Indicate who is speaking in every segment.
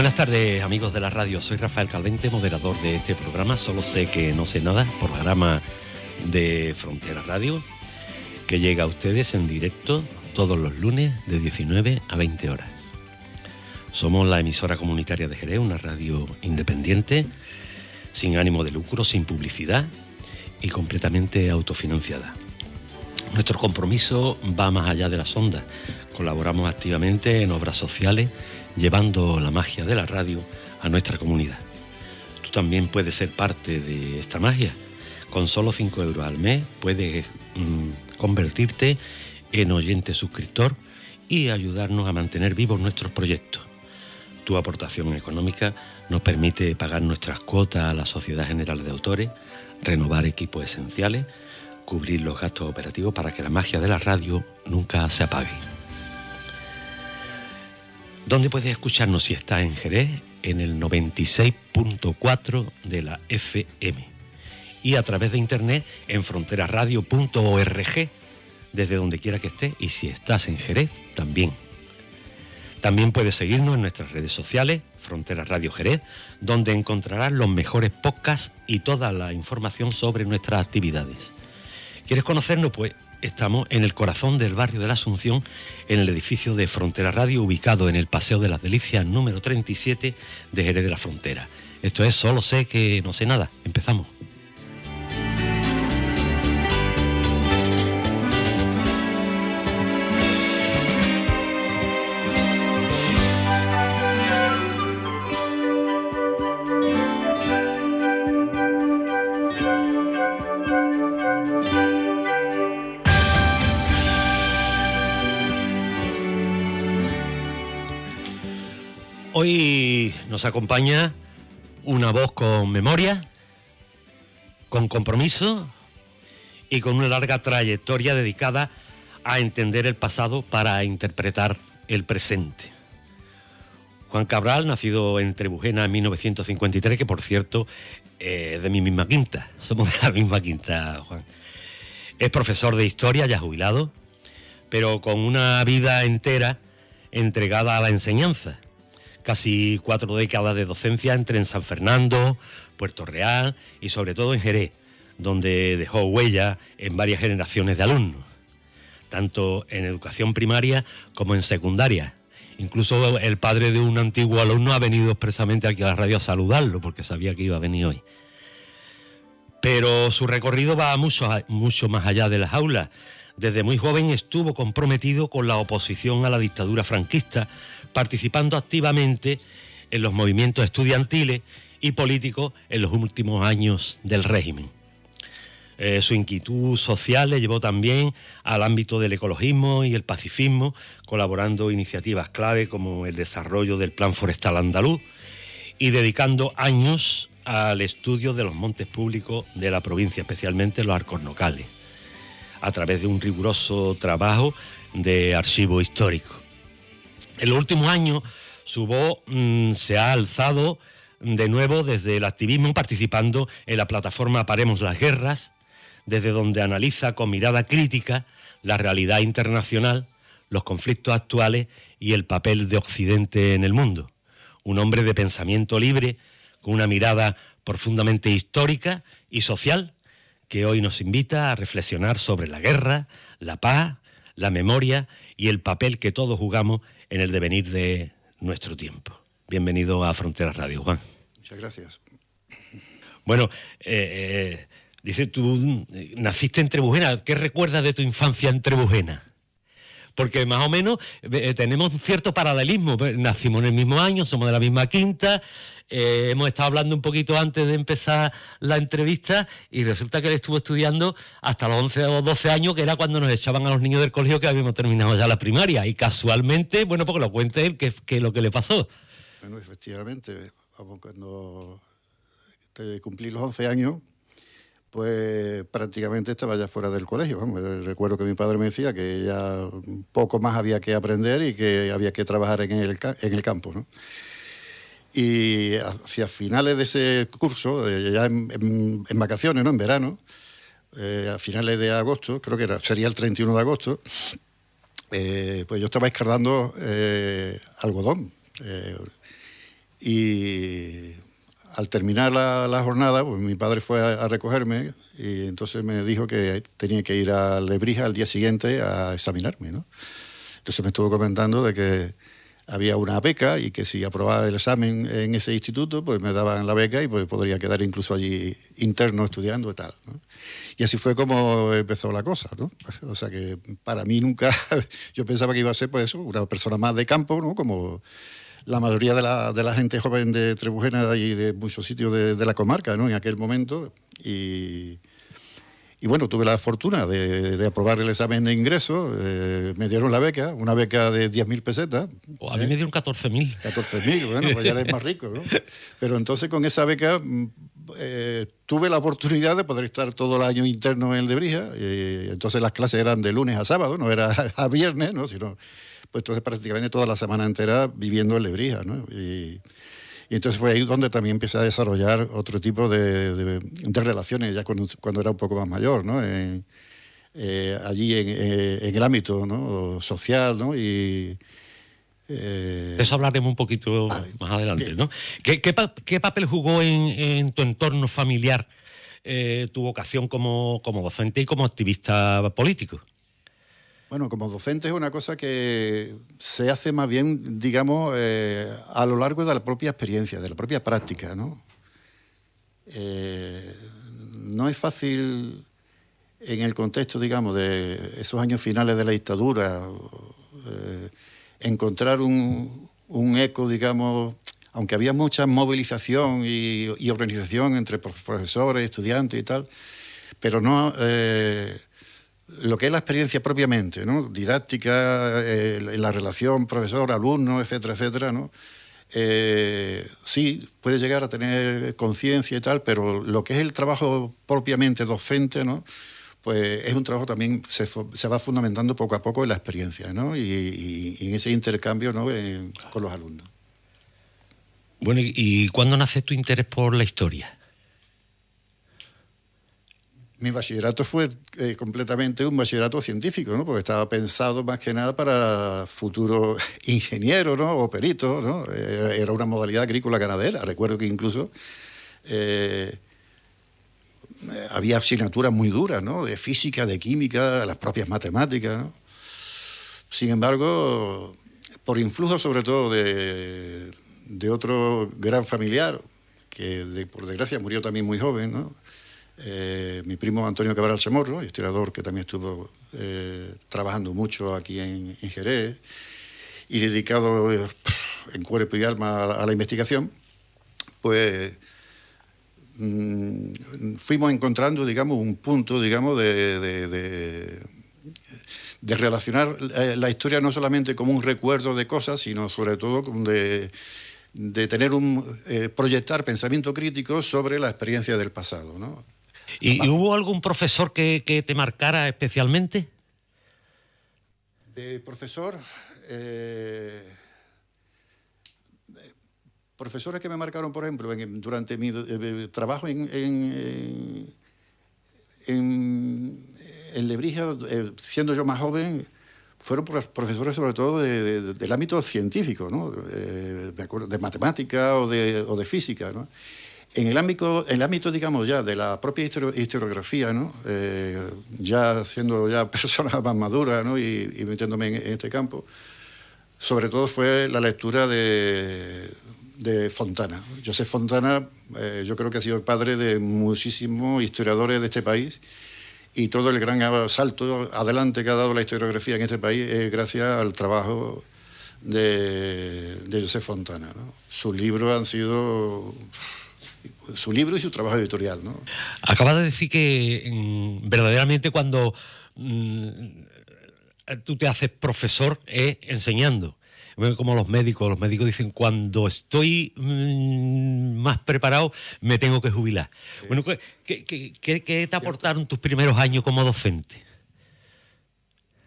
Speaker 1: Buenas tardes, amigos de la radio. Soy Rafael Calvente, moderador de este programa Solo sé que no sé nada, programa de Frontera Radio, que llega a ustedes en directo todos los lunes de 19 a 20 horas. Somos la emisora comunitaria de Jerez, una radio independiente, sin ánimo de lucro, sin publicidad y completamente autofinanciada. Nuestro compromiso va más allá de las ondas. Colaboramos activamente en obras sociales, llevando la magia de la radio a nuestra comunidad. Tú también puedes ser parte de esta magia. Con solo 5 euros al mes puedes convertirte en oyente suscriptor y ayudarnos a mantener vivos nuestros proyectos. Tu aportación económica nos permite pagar nuestras cuotas a la Sociedad General de Autores, renovar equipos esenciales, cubrir los gastos operativos para que la magia de la radio nunca se apague. ¿Dónde puedes escucharnos si estás en Jerez? En el 96.4 de la FM y a través de internet en fronteraradio.org, desde donde quiera que estés, y si estás en Jerez también. También puedes seguirnos en nuestras redes sociales, Frontera Radio Jerez, donde encontrarás los mejores podcasts y toda la información sobre nuestras actividades. ¿Quieres conocernos? Pues estamos en el corazón del barrio de la Asunción, en el edificio de Frontera Radio, ubicado en el Paseo de las Delicias número 37 de Jerez de la Frontera. Esto es Solo sé que no sé nada. Empezamos. Hoy nos acompaña una voz con memoria, con compromiso y con una larga trayectoria dedicada a entender el pasado para interpretar el presente. Juan Cabral, nacido en Trebujena en 1953, que por cierto es de mi misma quinta, somos de la misma quinta, Juan. Es profesor de historia, ya jubilado, pero con una vida entera entregada a la enseñanza. Casi 4 décadas de docencia entre en San Fernando, Puerto Real y sobre todo en Jerez, donde dejó huella en varias generaciones de alumnos, tanto en educación primaria como en secundaria. Incluso el padre de un antiguo alumno ha venido expresamente aquí a la radio a saludarlo porque sabía que iba a venir hoy. Pero su recorrido va mucho más allá de las aulas. Desde muy joven estuvo comprometido con la oposición a la dictadura franquista, participando activamente en los movimientos estudiantiles y políticos en los últimos años del régimen. Su inquietud social le llevó también al ámbito del ecologismo y el pacifismo, colaborando en iniciativas clave como el desarrollo del Plan Forestal Andaluz y dedicando años al estudio de los montes públicos de la provincia, especialmente los alcornocales, a través de un riguroso trabajo de archivo histórico. En los últimos años su voz se ha alzado de nuevo desde el activismo, participando en la plataforma Paremos las Guerras, desde donde analiza con mirada crítica la realidad internacional, los conflictos actuales y el papel de Occidente en el mundo. Un hombre de pensamiento libre, con una mirada profundamente histórica y social, que hoy nos invita a reflexionar sobre la guerra, la paz, la memoria y el papel que todos jugamos en el devenir de nuestro tiempo. Bienvenido a Frontera Radio, Juan.
Speaker 2: Muchas gracias.
Speaker 1: Bueno, dice, tú naciste en Trebujena. ¿Qué recuerdas de tu infancia en Trebujena? Porque más o menos tenemos cierto paralelismo. Nacimos en el mismo año, somos de la misma quinta. Hemos estado hablando un poquito antes de empezar la entrevista y resulta que él estuvo estudiando hasta los 11 o 12 años, que era cuando nos echaban a los niños del colegio, que habíamos terminado ya la primaria. Y casualmente, bueno, porque lo cuente él, que es lo que le pasó.
Speaker 2: Bueno, efectivamente, cuando cumplí los 11 años, pues prácticamente estaba ya fuera del colegio. Vamos, recuerdo que mi padre me decía que ya poco más había que aprender y que había que trabajar en el campo, ¿no? Y hacia finales de ese curso, ya en vacaciones, ¿no?, en verano, a finales de agosto, creo que sería el 31 de agosto, pues yo estaba escardando algodón. Y al terminar la jornada, pues mi padre fue a recogerme y entonces me dijo que tenía que ir a Lebrija al día siguiente a examinarme, ¿no? Entonces me estuvo comentando de que había una beca y que si aprobaba el examen en ese instituto, pues me daban la beca y pues podría quedar incluso allí interno estudiando y tal, ¿no? Y así fue como empezó la cosa, ¿no? O sea que para mí nunca, yo pensaba que iba a ser pues eso, una persona más de campo, ¿no? Como la mayoría de la gente joven de Trebujena y de muchos sitios de la comarca, ¿no? En aquel momento. Y bueno, tuve la fortuna de aprobar el examen de ingreso, me dieron la beca, una beca de 10.000 pesetas.
Speaker 1: A mí me dieron 14.000.
Speaker 2: 14.000, bueno, pues ya eres más rico, ¿no? Pero entonces con esa beca tuve la oportunidad de poder estar todo el año interno en Lebrija, entonces las clases eran de lunes a sábado, no era a viernes, ¿no? Sino, pues entonces prácticamente toda la semana entera viviendo en Lebrija, ¿no? Y entonces fue ahí donde también empecé a desarrollar otro tipo de relaciones, ya cuando era un poco más mayor, ¿no? Allí en el ámbito, ¿no? Social, ¿no?
Speaker 1: Eso hablaremos un poquito más adelante,
Speaker 2: bien.
Speaker 1: ¿no? ¿Qué papel jugó en tu entorno familiar tu vocación como docente y como activista político?
Speaker 2: Bueno, como docente es una cosa que se hace más bien, digamos, a lo largo de la propia experiencia, de la propia práctica, ¿no? No es fácil en el contexto, digamos, de esos años finales de la dictadura, encontrar un eco, digamos, aunque había mucha movilización y organización entre profesores, estudiantes y tal, pero no lo que es la experiencia propiamente, ¿no? Didáctica, la relación profesor-alumno, etcétera, etcétera, ¿no? Sí, puede llegar a tener conciencia y tal, pero lo que es el trabajo propiamente docente, ¿no? Pues es un trabajo también, se va fundamentando poco a poco en la experiencia, ¿no? Y en ese intercambio, ¿no? Con los alumnos.
Speaker 1: Bueno, ¿y cuándo nace tu interés por la historia?
Speaker 2: Mi bachillerato fue completamente un bachillerato científico, ¿no? Porque estaba pensado más que nada para futuros ingenieros, ¿no? O peritos, ¿no? Era una modalidad agrícola ganadera. Recuerdo que incluso había asignaturas muy duras, ¿no? De física, de química, las propias matemáticas, ¿no? Sin embargo, por influjo sobre todo de otro gran familiar, que por desgracia murió también muy joven, ¿no? Mi primo Antonio Cabral Chamorro, historiador que también estuvo trabajando mucho aquí en Jerez y dedicado en cuerpo y alma a la investigación, pues fuimos encontrando, digamos, un punto, digamos, de relacionar la historia no solamente como un recuerdo de cosas, sino sobre todo de tener proyectar pensamiento crítico sobre la experiencia del pasado, ¿no?
Speaker 1: ¿Y hubo algún profesor que te marcara especialmente?
Speaker 2: De profesor, profesores que me marcaron, por ejemplo, durante mi trabajo en Lebrija, siendo yo más joven, fueron profesores sobre todo del ámbito científico, ¿no? Me acuerdo, de matemática o de física, ¿no? En el ámbito, digamos, ya de la propia historiografía, ¿no? Ya siendo ya persona más madura, ¿no? y metiéndome en este campo, sobre todo fue la lectura de Fontana. Josep Fontana, yo creo que ha sido el padre de muchísimos historiadores de este país, y todo el gran salto adelante que ha dado la historiografía en este país es gracias al trabajo de Josep Fontana, ¿no? Sus libros han sido... su libro y su trabajo editorial, ¿no?
Speaker 1: Acabas de decir que verdaderamente cuando tú te haces profesor es enseñando. Como los médicos dicen, cuando estoy más preparado me tengo que jubilar. Bueno, ¿qué te aportaron tus primeros años como docente?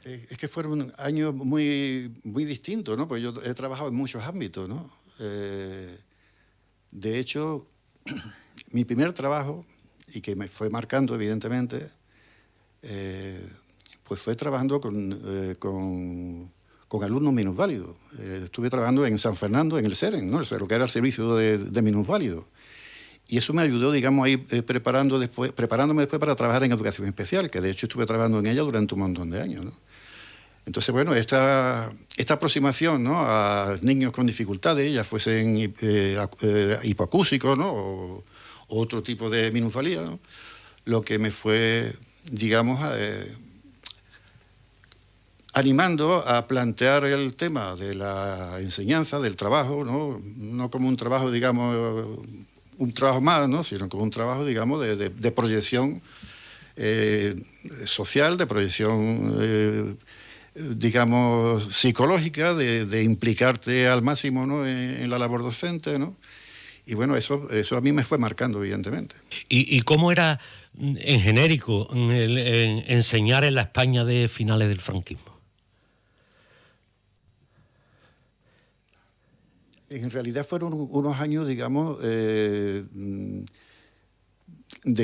Speaker 2: Es que fueron años muy, muy distintos, ¿no? Porque yo he trabajado en muchos ámbitos, ¿no? De hecho, mi primer trabajo, y que me fue marcando evidentemente, pues fue trabajando con con alumnos minusválidos. Estuve trabajando en San Fernando, en el SEREN, ¿no? O sea, lo que era el servicio de minusválidos. Y eso me ayudó, digamos, a ir preparándome después para trabajar en educación especial, que de hecho estuve trabajando en ella durante un montón de años, ¿no? Entonces, bueno, esta aproximación, ¿no?, a niños con dificultades, ya fuesen hipoacúsicos, ¿no?, o otro tipo de minusvalía, ¿no?, lo que me fue, digamos, animando a plantear el tema de la enseñanza, del trabajo, no como un trabajo, digamos, un trabajo más, ¿no?, sino como un trabajo, digamos, de proyección social, de proyección digamos, psicológica, de implicarte al máximo, ¿no?, en la labor docente, ¿no? Y bueno, eso a mí me fue marcando, evidentemente.
Speaker 1: ¿Y cómo era, en genérico, enseñar en la España de finales del franquismo?
Speaker 2: En realidad fueron unos años, digamos, de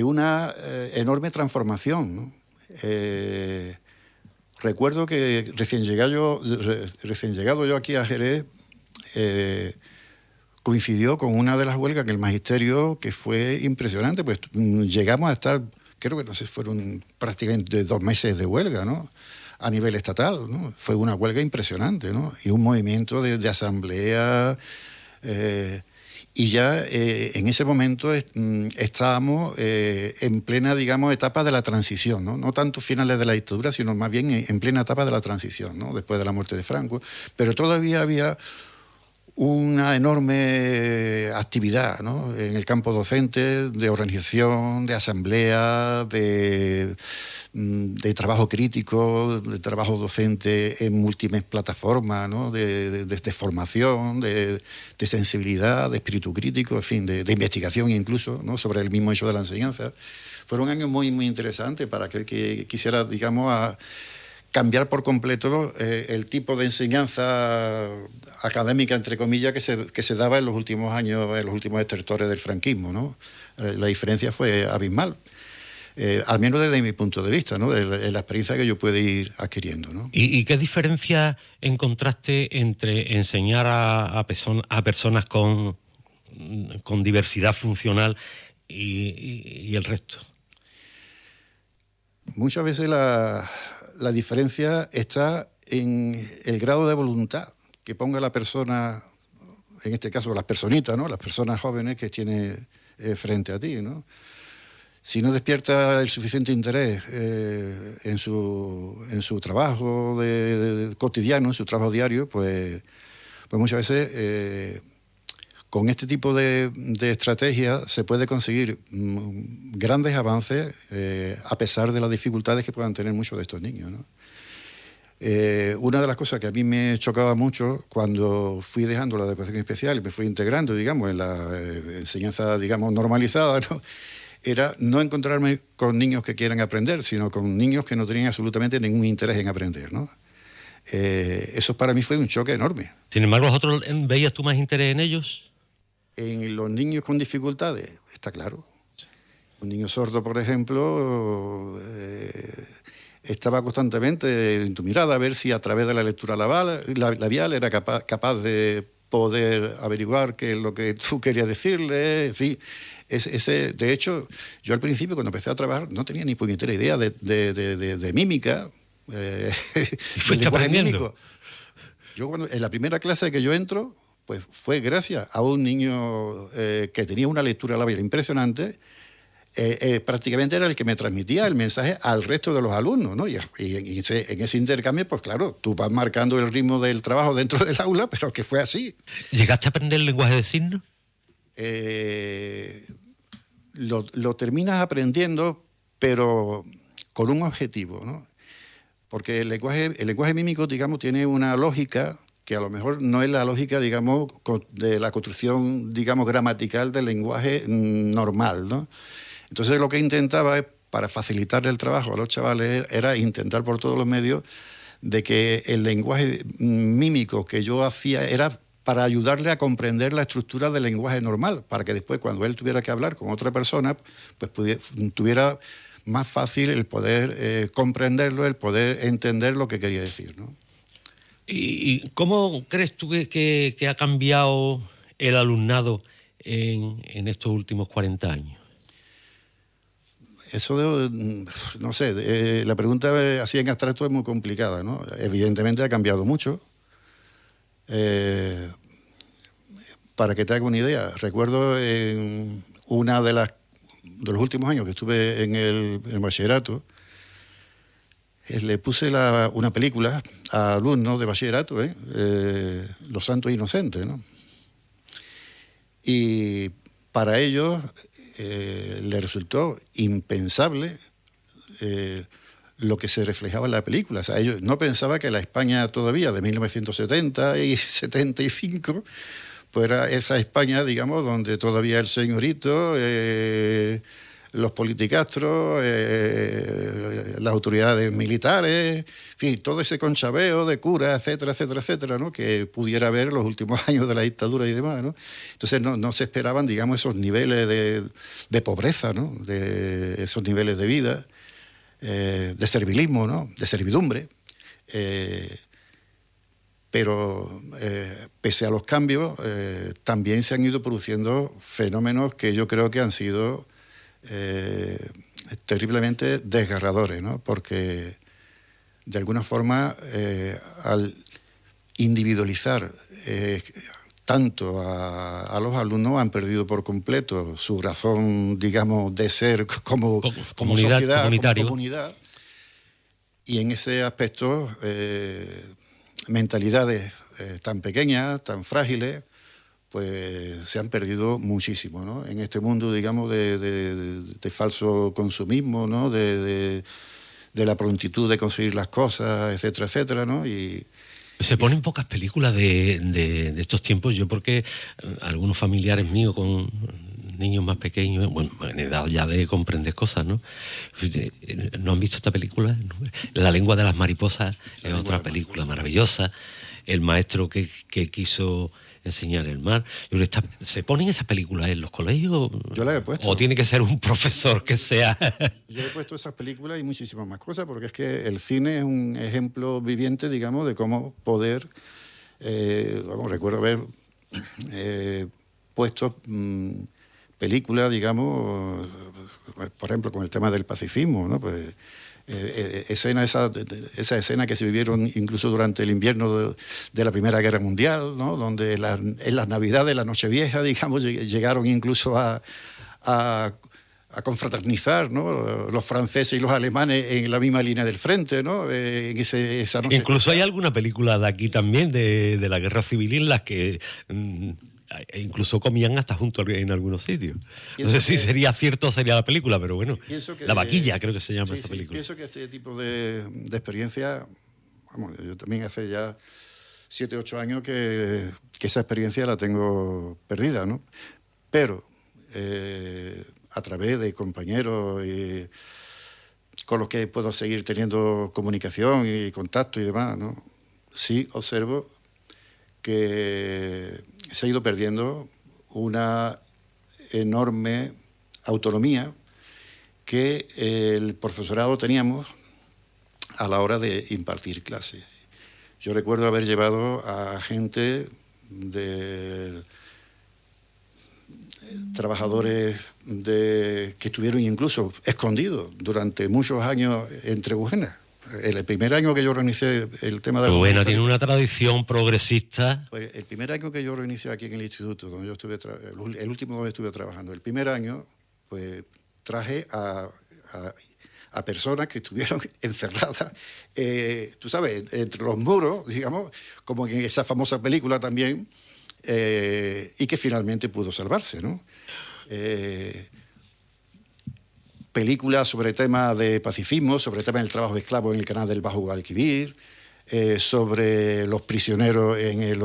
Speaker 2: una enorme transformación, ¿no? Recuerdo que recién llegado yo aquí a Jerez, coincidió con una de las huelgas en el magisterio que fue impresionante, pues llegamos a estar, creo que no sé, fueron prácticamente 2 meses de huelga, ¿no?, a nivel estatal, ¿no? Fue una huelga impresionante, ¿no? Y un movimiento de asamblea, y ya en ese momento estábamos en plena, digamos, etapa de la transición, ¿no? No tanto finales de la dictadura, sino más bien en plena etapa de la transición, ¿no?, después de la muerte de Franco, pero todavía había una enorme actividad, ¿no?, en el campo docente, de organización, de asamblea, de trabajo crítico, de trabajo docente en múltiples plataformas, ¿no?, de formación, de sensibilidad, de espíritu crítico, en fin, de investigación incluso, ¿no?, sobre el mismo hecho de la enseñanza. Fueron años muy, muy interesantes para aquel que quisiera, digamos, cambiar por completo el tipo de enseñanza académica, entre comillas, que se daba en los últimos años, en los últimos estertores del franquismo, ¿no? La diferencia fue abismal, al menos desde mi punto de vista, ¿no?, de la experiencia que yo pude ir adquiriendo, ¿no?
Speaker 1: ¿Y qué diferencia encontraste entre enseñar a personas con diversidad funcional y el resto?
Speaker 2: Muchas veces la diferencia está en el grado de voluntad que ponga la persona, en este caso las personitas, ¿no?, las personas jóvenes que tiene frente a ti, ¿no? Si no despierta el suficiente interés en su trabajo cotidiano, en su trabajo diario, pues muchas veces con este tipo de estrategias se puede conseguir grandes avances a pesar de las dificultades que puedan tener muchos de estos niños, ¿no? Una de las cosas que a mí me chocaba mucho cuando fui dejando la educación especial y me fui integrando, digamos, en la enseñanza, digamos, normalizada, ¿no?, era no encontrarme con niños que quieran aprender, sino con niños que no tenían absolutamente ningún interés en aprender, ¿no? Eso para mí fue un choque enorme.
Speaker 1: Sin embargo, ¿vosotros veías tú más interés en ellos?
Speaker 2: En los niños con dificultades, está claro. Un niño sordo, por ejemplo, estaba constantemente en tu mirada a ver si a través de la lectura labial era capaz de poder averiguar qué es lo que tú querías decirle, en fin. De hecho, yo al principio, cuando empecé a trabajar, no tenía ni puñetera idea de mímica.
Speaker 1: ¿Y fuiste aprendiendo?
Speaker 2: Yo en la primera clase que yo entro, pues fue gracias a un niño que tenía una lectura labial impresionante. Prácticamente era el que me transmitía el mensaje al resto de los alumnos, ¿no? Y en ese intercambio, pues claro, tú vas marcando el ritmo del trabajo dentro del aula, pero que fue así.
Speaker 1: ¿Llegaste a aprender el lenguaje de signos?
Speaker 2: Lo terminas aprendiendo, pero con un objetivo, ¿no? Porque el lenguaje mímico, digamos, tiene una lógica que a lo mejor no es la lógica, digamos, de la construcción, digamos, gramatical del lenguaje normal, ¿no? Entonces lo que intentaba es, para facilitar el trabajo a los chavales, era intentar por todos los medios de que el lenguaje mímico que yo hacía era para ayudarle a comprender la estructura del lenguaje normal, para que después, cuando él tuviera que hablar con otra persona, pues tuviera más fácil el poder comprenderlo, el poder entender lo que quería decir, ¿no?
Speaker 1: ¿Y cómo crees tú que ha cambiado el alumnado en estos últimos 40 años?
Speaker 2: Eso no sé, la pregunta así en abstracto es muy complicada, ¿no? Evidentemente ha cambiado mucho. Para que te haga una idea, recuerdo en una de los últimos años que estuve en el bachillerato, le puse una película a alumnos de bachillerato, Los Santos Inocentes, ¿no? Y para ellos les resultó impensable lo que se reflejaba en la película. O sea, ellos no pensaban que la España todavía de 1970 y 75 pues era esa España, digamos, donde todavía el señorito, los politicastros, las autoridades militares, en fin, todo ese conchabeo de curas, etcétera, etcétera, etcétera, ¿no? Que pudiera haber en los últimos años de la dictadura y demás, ¿no? Entonces no se esperaban, digamos, esos niveles de pobreza, ¿no? De esos niveles de vida, de servilismo, ¿no? De servidumbre. Pero pese a los cambios, también se han ido produciendo fenómenos que yo creo que han sido terriblemente desgarradores, ¿no? Porque de alguna forma, al individualizar tanto a los alumnos, han perdido por completo su razón, digamos, de ser como sociedad, como comunidad. Y en ese aspecto, mentalidades tan pequeñas, tan frágiles, pues se han perdido muchísimo, ¿no? En este mundo, digamos, de falso consumismo, ¿no? De la prontitud de conseguir las cosas, etcétera, etcétera, ¿no?
Speaker 1: Se ponen pocas películas de estos tiempos. Yo porque algunos familiares míos con niños más pequeños, bueno, en edad ya de comprender cosas, ¿no? ¿No han visto esta película? La lengua de las mariposas es otra película maravillosa. El maestro que quiso enseñar el mar. ¿Se ponen esas películas en los colegios?
Speaker 2: Yo las he puesto.
Speaker 1: ¿O tiene que ser un profesor que sea...?
Speaker 2: Yo he puesto esas películas y muchísimas más cosas, porque es que el cine es un ejemplo viviente, digamos, de cómo poder... recuerdo haber puesto películas, digamos, por ejemplo, con el tema del pacifismo, ¿no? Pues... esa escena que se vivieron incluso durante el invierno de la Primera Guerra Mundial, ¿no? Donde en las Navidades, la Nochevieja, digamos, llegaron incluso a confraternizar, ¿no? Los franceses y los alemanes en la misma línea del frente, ¿no? Esa noche.
Speaker 1: Incluso hay alguna película de aquí también, de la Guerra Civil, en las que... incluso comían hasta juntos en algunos sitios. No sé si sería cierto o sería la película, pero bueno, La Vaquilla creo que se llama esta película.
Speaker 2: Pienso que este tipo de experiencia, vamos, yo también hace ya 7, 8 años que esa experiencia la tengo perdida, ¿no? Pero a través de compañeros con los que puedo seguir teniendo comunicación y contacto y demás, ¿no? Sí observo que se ha ido perdiendo una enorme autonomía que el profesorado teníamos a la hora de impartir clases. Yo recuerdo haber llevado a gente trabajadores que estuvieron incluso escondidos durante muchos años en Trebujena. El primer año que yo organicé el tema de...
Speaker 1: Trebujena tiene una tradición progresista.
Speaker 2: Pues el primer año que yo organicé aquí en el instituto, donde yo estuve el último donde estuve trabajando, el primer año, pues traje a personas que estuvieron encerradas, tú sabes, entre los muros, digamos, como en esa famosa película también, y que finalmente pudo salvarse, ¿no? Películas sobre temas de pacifismo, sobre temas del trabajo esclavo en el canal del Bajo Guadalquivir, sobre los prisioneros en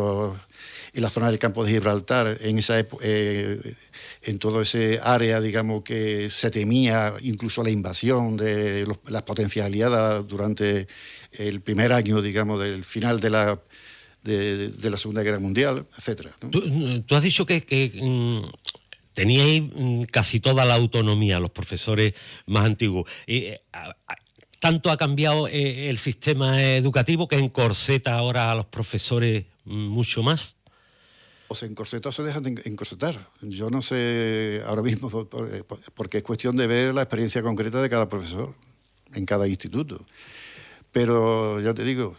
Speaker 2: la zona del campo de Gibraltar, en esa en todo ese área, digamos, que se temía incluso la invasión de las potencias aliadas durante el primer año, digamos, del final de la Segunda Guerra Mundial, etcétera, ¿no?
Speaker 1: Tú has dicho que teníais casi toda la autonomía, los profesores más antiguos. tanto ha cambiado el sistema educativo que encorseta ahora a los profesores mucho más.
Speaker 2: O se encorseta o se dejan de encorsetar. Yo no sé ahora mismo, porque es cuestión de ver la experiencia concreta de cada profesor en cada instituto. Pero ya te digo,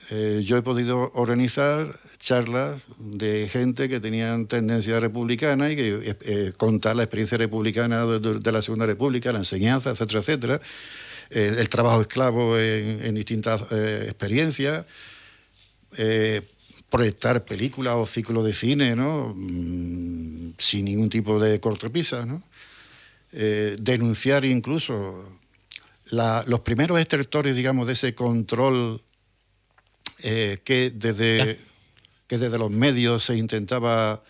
Speaker 2: yo he podido organizar charlas de gente que tenían tendencia republicana y que contar la experiencia republicana de la Segunda República, la enseñanza, etcétera, etcétera, el trabajo esclavo en distintas experiencias, proyectar películas o ciclos de cine, ¿no? Sin ningún tipo de cortapisas, ¿no? Denunciar incluso los primeros estertores, digamos, de ese control que desde los medios se intentaba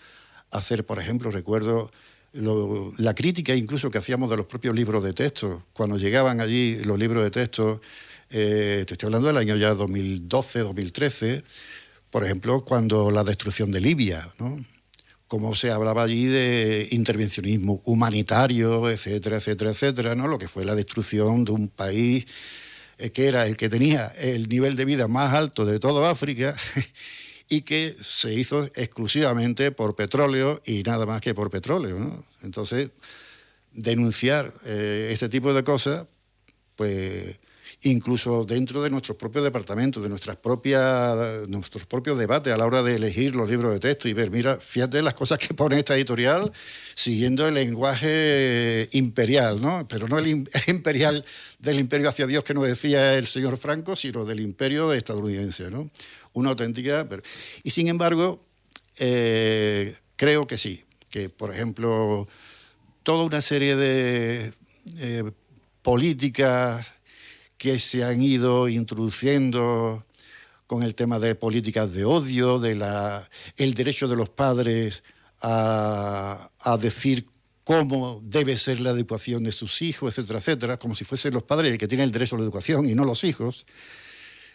Speaker 2: hacer. Por ejemplo, recuerdo la crítica incluso que hacíamos de los propios libros de texto. Cuando llegaban allí los libros de texto, te estoy hablando del año ya 2012, 2013, por ejemplo, cuando la destrucción de Libia, ¿no? Cómo se hablaba allí de intervencionismo humanitario, etcétera, etcétera, etcétera, ¿no? Lo que fue la destrucción de un país que era el que tenía el nivel de vida más alto de toda África y que se hizo exclusivamente por petróleo y nada más que por petróleo, ¿no? Entonces, denunciar este tipo de cosas, pues incluso dentro de nuestros propios departamentos, de nuestros propios debates a la hora de elegir los libros de texto y ver, mira, fíjate las cosas que pone esta editorial siguiendo el lenguaje imperial, ¿no? Pero no el imperial del imperio hacia Dios que nos decía el señor Franco, sino del imperio estadounidense, ¿no? Una auténtica... Y sin embargo, creo que sí, que por ejemplo, toda una serie de políticas que se han ido introduciendo con el tema de políticas de odio, el derecho de los padres a decir cómo debe ser la educación de sus hijos, etcétera, etcétera, como si fuesen los padres el que tienen el derecho a la educación y no los hijos.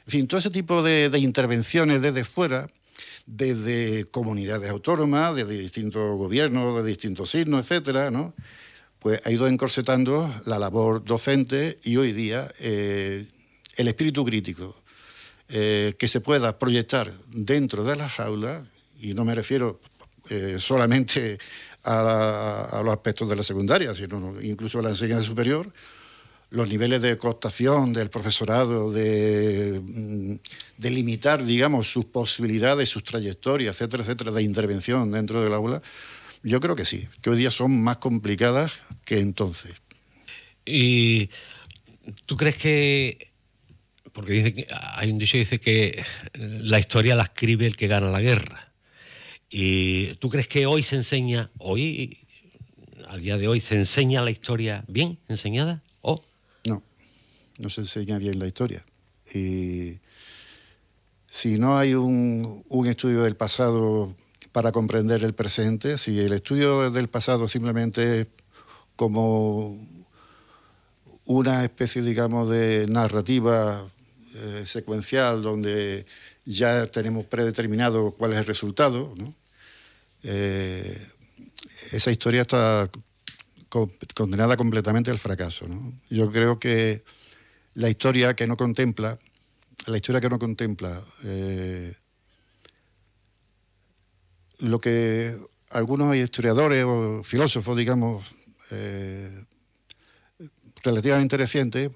Speaker 2: En fin, todo ese tipo de intervenciones desde fuera, desde comunidades autónomas, desde distintos gobiernos, de distintos signos, etcétera, ¿no? Pues ha ido encorsetando la labor docente y hoy día el espíritu crítico que se pueda proyectar dentro de las aulas, y no me refiero solamente a los aspectos de la secundaria, sino incluso a la enseñanza superior, los niveles de cooptación del profesorado, de limitar, digamos, sus posibilidades, sus trayectorias, etcétera, etcétera, de intervención dentro del aula. Yo creo que sí, que hoy día son más complicadas que entonces.
Speaker 1: ¿Y tú crees que, porque hay un dicho que dice que la historia la escribe el que gana la guerra, y tú crees que hoy se enseña, al día de hoy, se enseña la historia bien enseñada? ¿O?
Speaker 2: No se enseña bien la historia. Y si no hay un estudio del pasado para comprender el presente, si el estudio del pasado simplemente es como una especie, digamos, de narrativa secuencial donde ya tenemos predeterminado cuál es el resultado, ¿no? Esa historia está condenada completamente al fracaso, ¿no? Yo creo que la historia que no contempla lo que algunos historiadores o filósofos, digamos, relativamente recientes,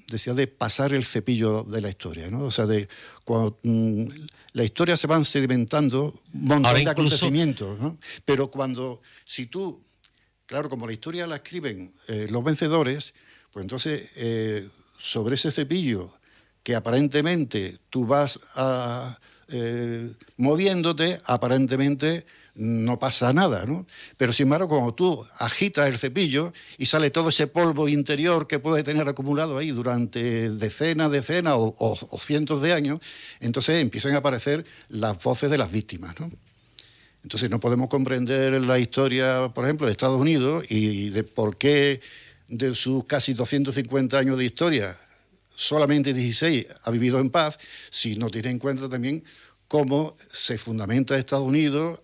Speaker 2: decía de pasar el cepillo de la historia, ¿no? O sea, de cuando la historia se van sedimentando un montón de acontecimientos, ¿no? Pero si tú, claro, como la historia la escriben los vencedores, pues entonces sobre ese cepillo que aparentemente tú vas moviéndote, aparentemente no pasa nada, ¿no? Pero sin embargo, cuando tú agitas el cepillo y sale todo ese polvo interior que puede tener acumulado ahí durante decenas o cientos de años, entonces empiezan a aparecer las voces de las víctimas, ¿no? Entonces no podemos comprender la historia, por ejemplo, de Estados Unidos y de por qué de sus casi 250 años de historia solamente 16 ha vivido en paz, si no tiene en cuenta también cómo se fundamenta Estados Unidos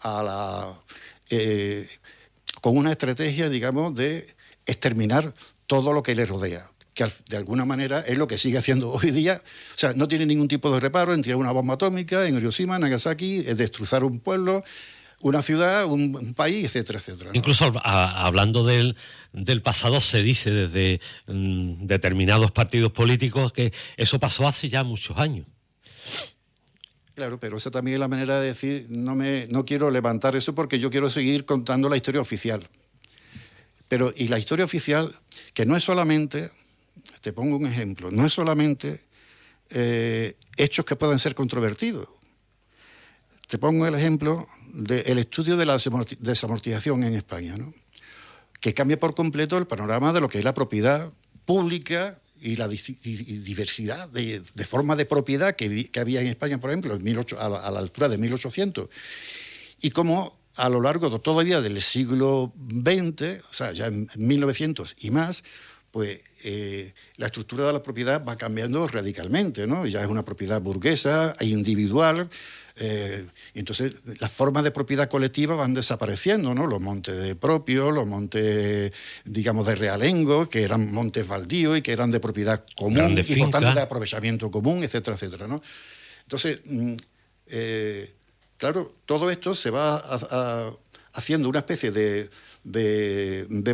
Speaker 2: con una estrategia, digamos, de exterminar todo lo que le rodea. que de alguna manera es lo que sigue haciendo hoy día. O sea, no tiene ningún tipo de reparo en tirar una bomba atómica en Hiroshima, Nagasaki, destrozar un pueblo, una ciudad, un país, etcétera, etcétera, ¿no?
Speaker 1: Incluso hablando del pasado, se dice desde determinados partidos políticos que eso pasó hace ya muchos años.
Speaker 2: Claro, pero esa también es la manera de decir, no quiero levantar eso porque yo quiero seguir contando la historia oficial. Y la historia oficial, que no es solamente, te pongo un ejemplo, no es solamente hechos que puedan ser controvertidos. Te pongo el ejemplo del estudio de la desamortización en España, ¿no? Que cambia por completo el panorama de lo que es la propiedad pública y la diversidad de formas de propiedad que había en España, por ejemplo, a la altura de 1800. Y cómo a lo largo todavía del siglo XX, o sea, ya en 1900 y más, pues la estructura de la propiedad va cambiando radicalmente, ¿no? Ya es una propiedad burguesa e individual. Entonces las formas de propiedad colectiva van desapareciendo, ¿no? Los montes de propio, los montes, digamos, de realengo, que eran montes baldíos y que eran de propiedad común y por tanto de aprovechamiento común, etcétera, etcétera, ¿no? Entonces, claro, todo esto se va haciendo una especie de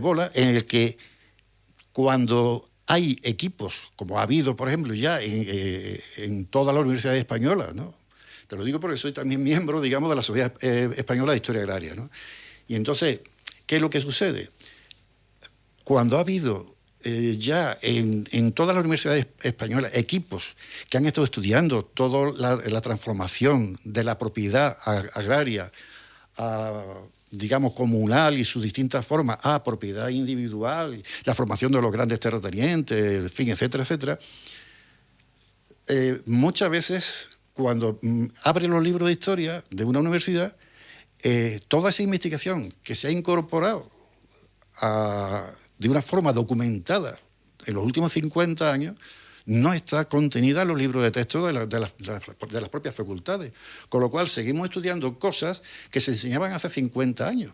Speaker 2: bola en el que cuando hay equipos, como ha habido, por ejemplo, ya en todas las universidades españolas, ¿no? Te lo digo porque soy también miembro, digamos, de la Sociedad Española de Historia Agraria, ¿no? Y entonces, ¿qué es lo que sucede? Cuando ha habido ya en todas las universidades españolas equipos que han estado estudiando toda la transformación de la propiedad agraria digamos, comunal y sus distintas formas a propiedad individual, la formación de los grandes terratenientes, en fin, etcétera, etcétera, muchas veces cuando abren los libros de historia de una universidad, toda esa investigación que se ha incorporado de una forma documentada en los últimos 50 años no está contenida en los libros de texto de las propias facultades. Con lo cual seguimos estudiando cosas que se enseñaban hace 50 años.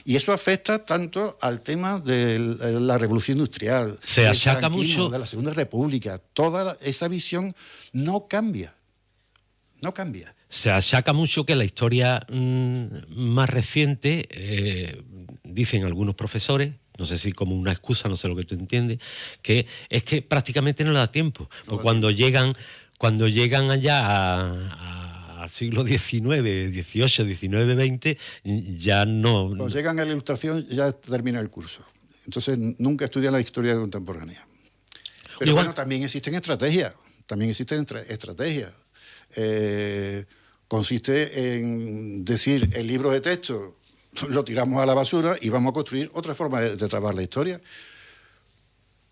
Speaker 2: Y eso afecta tanto al tema de la Revolución Industrial,
Speaker 1: se achaca mucho
Speaker 2: de la Segunda República. Toda esa visión no cambia. No cambia.
Speaker 1: Se achaca mucho que la historia más reciente, dicen algunos profesores, no sé si como una excusa, no sé lo que tú entiendes, que es que prácticamente no le da tiempo. Porque cuando llegan allá al siglo XIX, XVIII, XIX, XX, ya no...
Speaker 2: Cuando llegan a la Ilustración ya termina el curso. Entonces nunca estudian la historia contemporánea. Pero bueno, también existen estrategias. Consiste en decir el libro de texto lo tiramos a la basura y vamos a construir otra forma de trabajar la historia.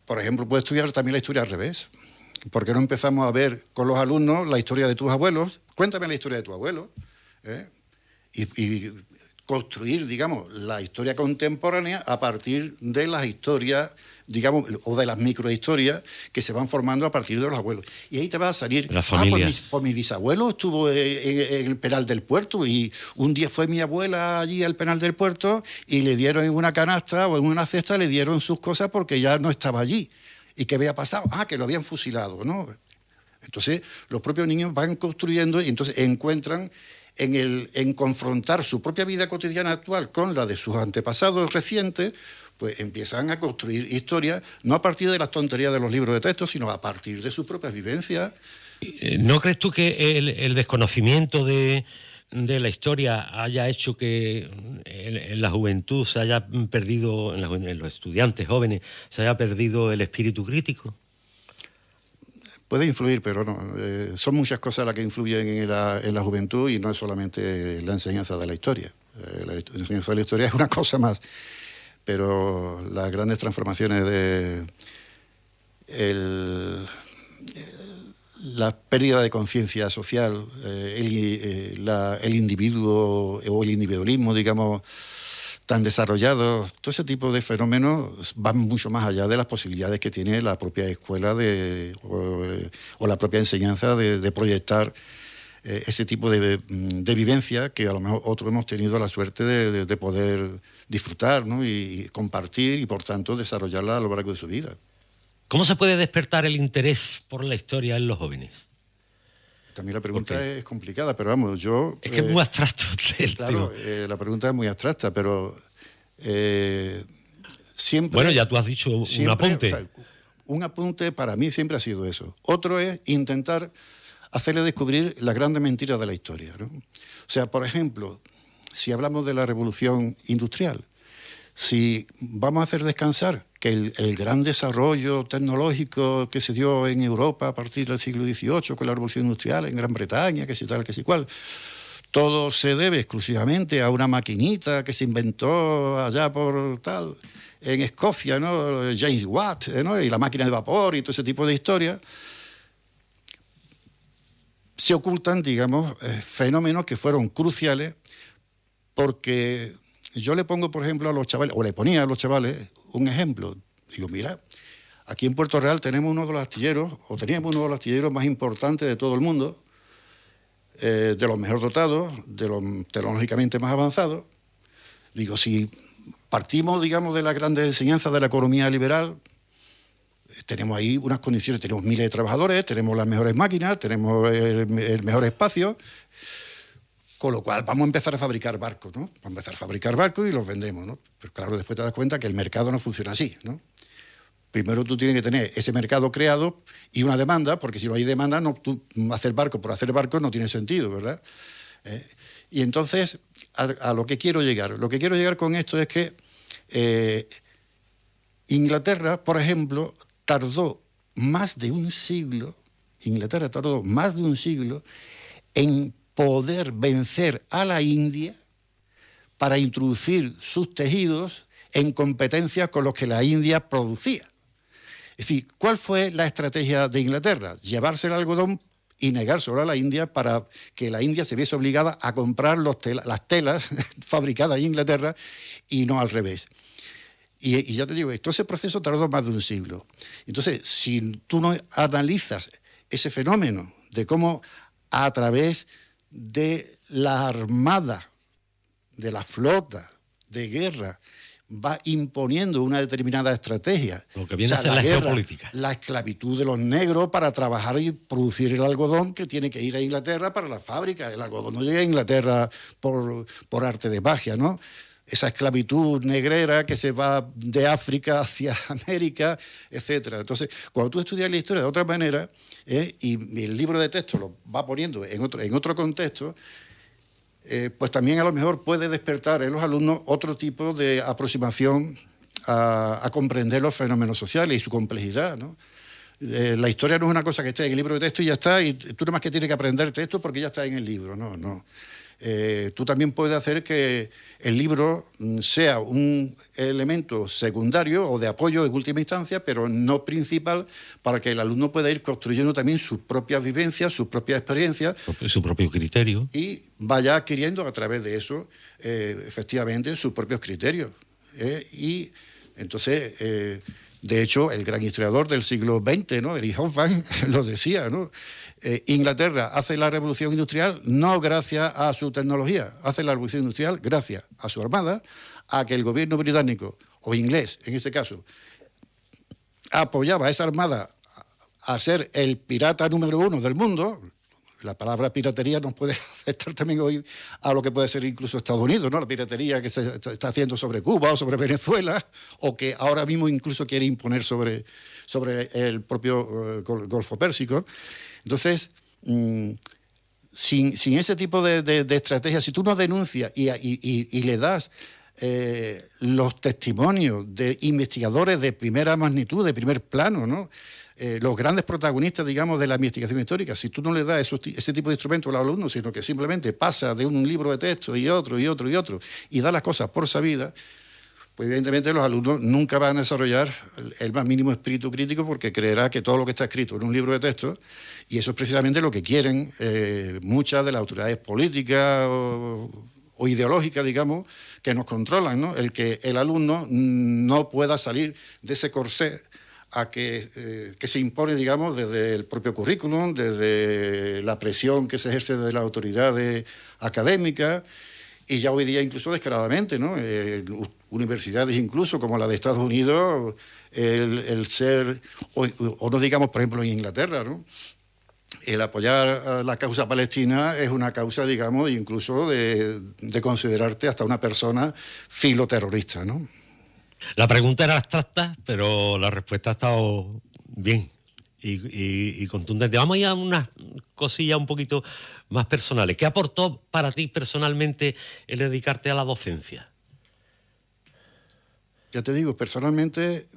Speaker 2: Por ejemplo, puedes estudiar también la historia al revés. ¿Por qué no empezamos a ver con los alumnos la historia de tus abuelos? Cuéntame la historia de tu abuelo. Y construir, digamos, la historia contemporánea a partir de las historias, digamos, o de las microhistorias que se van formando a partir de los abuelos. Y ahí te va a salir...
Speaker 1: Las familias.
Speaker 2: Pues mi bisabuelo estuvo en el Penal del Puerto y un día fue mi abuela allí al Penal del Puerto y le dieron en una canasta o en una cesta, le dieron sus cosas porque ya no estaba allí. ¿Y qué había pasado? Que lo habían fusilado, ¿no? Entonces, los propios niños van construyendo y entonces encuentran en confrontar su propia vida cotidiana actual con la de sus antepasados recientes, pues empiezan a construir historias, no a partir de las tonterías de los libros de texto, sino a partir de sus propias vivencias.
Speaker 1: ¿No crees tú que el desconocimiento de la historia haya hecho que en la juventud se haya perdido, en los estudiantes jóvenes, se haya perdido el espíritu crítico?
Speaker 2: Puede influir, pero no. Son muchas cosas las que influyen en la juventud y no es solamente la enseñanza de la historia. La enseñanza de la historia es una cosa más. Pero las grandes transformaciones la pérdida de conciencia social, el individuo o el individualismo, digamos, tan desarrollados, todo ese tipo de fenómenos van mucho más allá de las posibilidades que tiene la propia escuela o la propia enseñanza de proyectar ese tipo de vivencia que a lo mejor otros hemos tenido la suerte de poder disfrutar, ¿no? Y compartir y por tanto desarrollarla a lo largo de su vida.
Speaker 1: ¿Cómo se puede despertar el interés por la historia en los jóvenes?
Speaker 2: También la pregunta es complicada, pero vamos, yo...
Speaker 1: Es que es muy abstracto el
Speaker 2: claro, la pregunta es muy abstracta, pero siempre...
Speaker 1: Bueno, ya tú has dicho un apunte.
Speaker 2: O sea, un apunte para mí siempre ha sido eso. Otro es intentar hacerle descubrir las grandes mentiras de la historia, ¿no? O sea, por ejemplo, si hablamos de la revolución industrial, si vamos a hacer descansar que el gran desarrollo tecnológico que se dio en Europa a partir del siglo XVIII con la revolución industrial, en Gran Bretaña, que si tal, que si cual, todo se debe exclusivamente a una maquinita que se inventó allá por tal, en Escocia, ¿no? James Watt, ¿no? Y la máquina de vapor y todo ese tipo de historias, se ocultan, digamos, fenómenos que fueron cruciales porque... Yo le pongo, por ejemplo, a los chavales, o le ponía a los chavales un ejemplo. Digo, mira, aquí en Puerto Real tenemos uno de los astilleros, o teníamos uno de los astilleros más importantes de todo el mundo, de los mejor dotados, de los tecnológicamente más avanzados. Digo, si partimos, digamos, de las grandes enseñanzas de la economía liberal, tenemos ahí unas condiciones, tenemos miles de trabajadores, tenemos las mejores máquinas, tenemos el mejor espacio. Con lo cual vamos a empezar a fabricar barcos, ¿no? Vamos a empezar a fabricar barcos y los vendemos, ¿no? Pero claro, después te das cuenta que el mercado no funciona así, ¿no? Primero tú tienes que tener ese mercado creado y una demanda, porque si no hay demanda, no, tú hacer barco por hacer barco no tiene sentido, ¿verdad? Y entonces, a lo que quiero llegar. Lo que quiero llegar con esto es que Inglaterra, por ejemplo, tardó más de un siglo en poder vencer a la India para introducir sus tejidos en competencia con los que la India producía. Es decir, ¿cuál fue la estrategia de Inglaterra? Llevarse el algodón y negárselo a la India para que la India se viese obligada a comprar las telas fabricadas en Inglaterra y no al revés. Y ya te digo, todo ese proceso tardó más de un siglo. Entonces, si tú no analizas ese fenómeno de cómo a través de la armada, de la flota, de guerra, va imponiendo una determinada estrategia.
Speaker 1: Lo que viene a ser la geopolítica.
Speaker 2: La esclavitud de los negros para trabajar y producir el algodón que tiene que ir a Inglaterra para la fábrica. El algodón no llega a Inglaterra por arte de magia, ¿no? Esa esclavitud negrera que se va de África hacia América, etcétera. Entonces, cuando tú estudias la historia de otra manera, y el libro de texto lo va poniendo en otro contexto, pues también a lo mejor puede despertar en los alumnos otro tipo de aproximación a comprender los fenómenos sociales y su complejidad, ¿no? La historia no es una cosa que esté en el libro de texto y ya está, y tú nada más que tienes que aprenderte esto porque ya está en el libro, no. Tú también puedes hacer que el libro sea un elemento secundario o de apoyo en última instancia, pero no principal, para que el alumno pueda ir construyendo también sus propias vivencias, sus propias experiencias.
Speaker 1: Su propio criterio.
Speaker 2: Y vaya adquiriendo a través de eso, efectivamente, sus propios criterios. Y entonces, de hecho, el gran historiador del siglo XX, ¿no? Erich Hobsbawm, lo decía, ¿no? Inglaterra hace la revolución industrial no gracias a su tecnología, hace la revolución industrial gracias a su armada, a que el gobierno británico, o inglés en este caso, apoyaba a esa armada a ser el pirata número 1 del mundo. La palabra piratería nos puede afectar también hoy a lo que puede ser incluso Estados Unidos, ¿no? La piratería que se está haciendo sobre Cuba o sobre Venezuela, o que ahora mismo incluso quiere imponer sobre el propio Golfo Pérsico. Entonces, sin ese tipo de estrategias, si tú no denuncias y le das los testimonios de investigadores de primera magnitud, de primer plano, ¿no? Los grandes protagonistas, digamos, de la investigación histórica, si tú no le das ese tipo de instrumentos a los alumnos, sino que simplemente pasa de un libro de texto y otro, y da las cosas por sabidas, pues evidentemente los alumnos nunca van a desarrollar el más mínimo espíritu crítico, porque creerá que todo lo que está escrito en un libro de texto, y eso es precisamente lo que quieren muchas de las autoridades políticas o ideológicas, digamos, que nos controlan, ¿no? El que el alumno no pueda salir de ese corsé que se impone, digamos, desde el propio currículum, desde la presión que se ejerce desde las autoridades académicas, y ya hoy día incluso descaradamente, ¿no? universidades incluso como la de Estados Unidos, el ser, o no digamos, por ejemplo, en Inglaterra, ¿no? El apoyar la causa palestina es una causa, digamos, incluso de considerarte hasta una persona filoterrorista, ¿no?
Speaker 1: La pregunta era abstracta, pero la respuesta ha estado bien y contundente. Vamos a ir a unas cosillas un poquito más personales. ¿Qué aportó para ti personalmente el dedicarte a la docencia?
Speaker 2: Ya te digo, personalmente,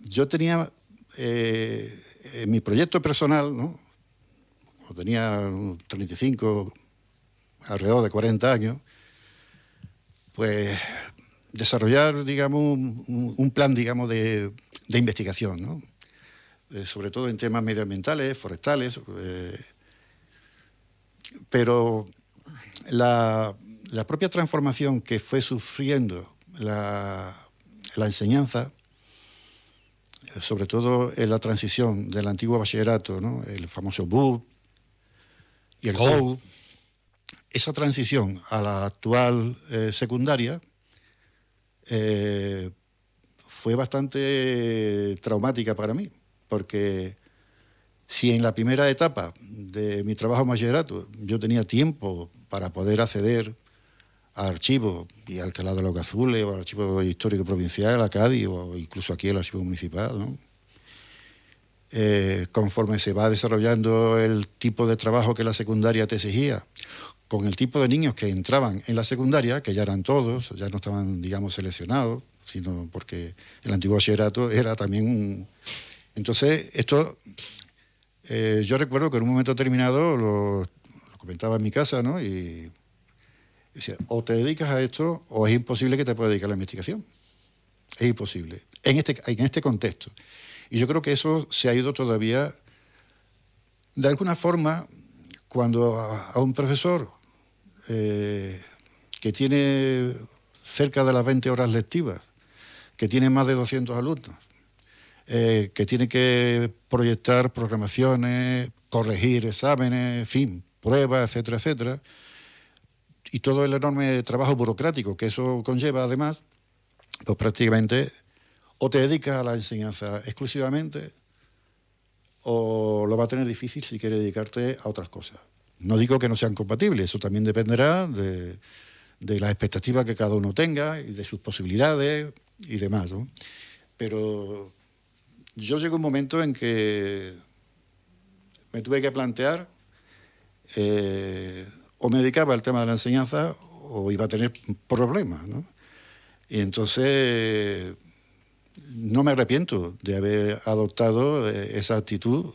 Speaker 2: yo tenía en mi proyecto personal, ¿no? Cuando tenía 35, alrededor de 40 años, pues desarrollar, digamos, un plan, digamos, de investigación, ¿no? Sobre todo en temas medioambientales, forestales, pero la propia transformación que fue sufriendo la enseñanza, sobre todo en la transición del antiguo bachillerato, ¿no? El famoso BUP y el COU, esa transición a la actual secundaria fue bastante traumática para mí, porque si en la primera etapa de mi trabajo en bachillerato yo tenía tiempo para poder acceder a archivos, y Alcalá de los Gazules, o al Archivo Histórico Provincial, a Cádiz, o incluso aquí el Archivo Municipal, ¿no? Conforme se va desarrollando el tipo de trabajo que la secundaria te exigía, con el tipo de niños que entraban en la secundaria, que ya eran todos, ya no estaban, digamos, seleccionados, sino porque el antiguo bachillerato era también... Entonces, esto, yo recuerdo que en un momento determinado lo comentaba en mi casa, ¿no? Y decía, o te dedicas a esto o es imposible que te puedas dedicar a la investigación. Es imposible, en este contexto. Y yo creo que eso se ha ido todavía, de alguna forma, cuando a un profesor que tiene cerca de las 20 horas lectivas, que tiene más de 200 alumnos, que tiene que proyectar programaciones, corregir exámenes, en fin, pruebas, etcétera, etcétera, y todo el enorme trabajo burocrático que eso conlleva, además, pues prácticamente o te dedicas a la enseñanza exclusivamente o lo va a tener difícil si quieres dedicarte a otras cosas. No digo que no sean compatibles, eso también dependerá de las expectativas que cada uno tenga y de sus posibilidades y demás, ¿no? Pero yo llegué a un momento en que me tuve que plantear o me dedicaba al tema de la enseñanza o iba a tener problemas, ¿no? Y entonces no me arrepiento de haber adoptado esa actitud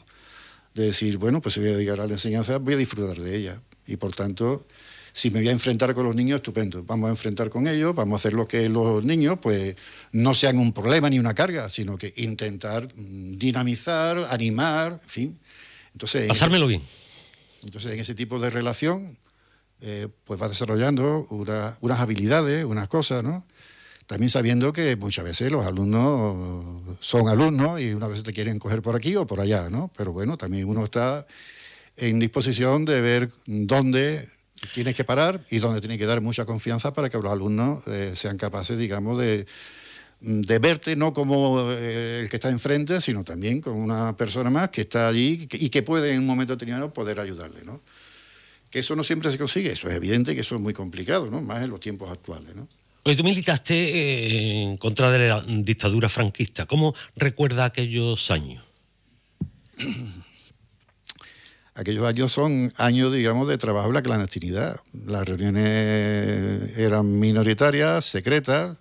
Speaker 2: de decir, bueno, pues si voy a dedicar a la enseñanza, voy a disfrutar de ella. Y por tanto, si me voy a enfrentar con los niños, estupendo. Vamos a enfrentar con ellos, vamos a hacer lo que los niños pues no sean un problema ni una carga, sino que intentar dinamizar, animar, en fin. Entonces,
Speaker 1: pasármelo bien.
Speaker 2: Entonces, en ese tipo de relación, pues vas desarrollando unas habilidades, unas cosas, ¿no? También sabiendo que muchas veces los alumnos son alumnos y una vez te quieren coger por aquí o por allá, ¿no? Pero bueno, también uno está en disposición de ver dónde tienes que parar y dónde tienes que dar mucha confianza para que los alumnos sean capaces, digamos, de verte no como el que está enfrente, sino también como una persona más que está allí y que puede en un momento determinado poder ayudarle, ¿no? Que eso no siempre se consigue, eso es evidente que eso es muy complicado, ¿no? Más en los tiempos actuales, ¿no?
Speaker 1: Oye, tú militaste en contra de la dictadura franquista. ¿Cómo recuerda aquellos años?
Speaker 2: Aquellos años son años, digamos, de trabajo en la clandestinidad. Las reuniones eran minoritarias, secretas,